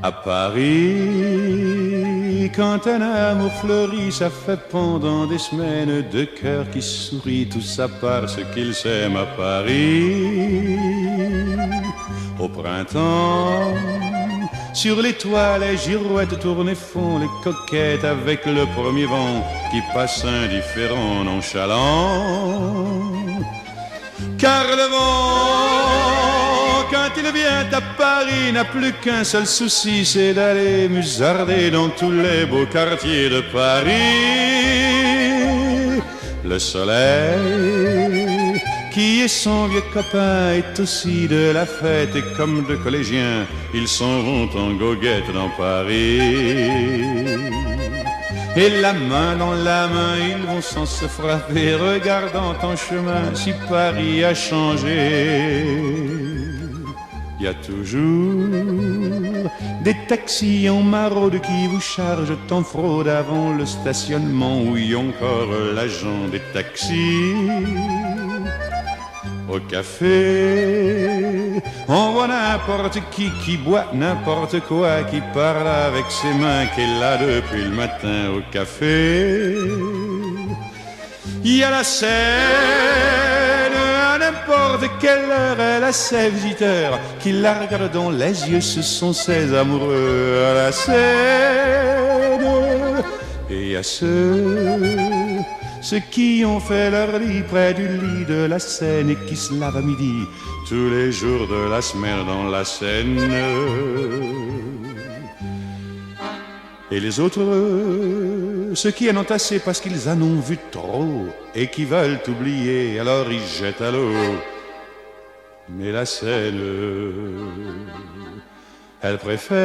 À Paris, quand un amour fleurit, ça fait pendant des semaines deux cœurs qui sourient, tout ça parce qu'ils s'aiment à Paris. Au printemps, sur les toits, les girouettes tournent et font les coquettes avec le premier vent qui passe indifférent, nonchalant. Car le vent, quand il vient à Paris, n'a plus qu'un seul souci, c'est d'aller musarder dans tous les beaux quartiers de Paris. Le soleil, qui est son vieux copain, est aussi de la fête, et comme deux collégiens, ils s'en vont en goguette dans Paris. Et la main dans la main, ils vont sans se frapper, regardant en chemin si Paris a changé. Il y a toujours des taxis en maraude qui vous chargent en fraude avant le stationnement, où y a encore l'agent des taxis. Au café, on voit n'importe qui boit n'importe quoi, qui parle avec ses mains, qui est là depuis le matin au café. Il y a la Seine, à n'importe quelle heure, elle a ses visiteurs qui la regardent dans les yeux, ce sont ses amoureux à la Seine. Et il y a ceux qui ont fait leur lit près du lit de la Seine et qui se lavent à midi tous les jours de la semaine dans la Seine. Et les autres, ceux qui en ont assez parce qu'ils en ont vu trop et qui veulent oublier, alors ils jettent à l'eau. Mais la Seine, elle préfère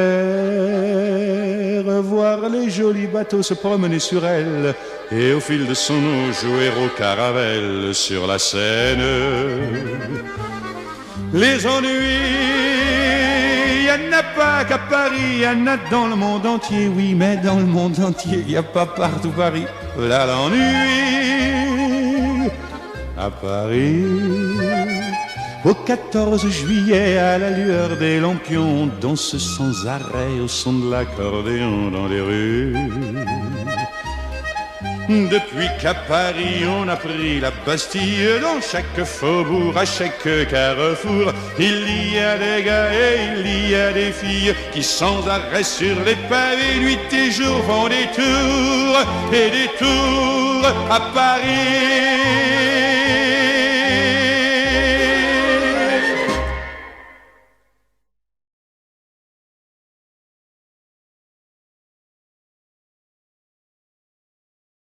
voir les jolis bateaux se promener sur elle et au fil de son eau jouer au caravelle sur la Seine. Les ennuis, il n'y en a pas qu'à Paris, il y en a dans le monde entier, oui, mais dans le monde entier, il n'y a pas partout Paris. Là l'ennui, à Paris. Au 14 juillet, à la lueur des lampions, on danse sans arrêt au son de l'accordéon dans les rues. Depuis qu'à Paris on a pris la Bastille, dans chaque faubourg, à chaque carrefour, il y a des gars et il y a des filles qui sans arrêt sur les pavés, nuit et jour, font des tours à Paris.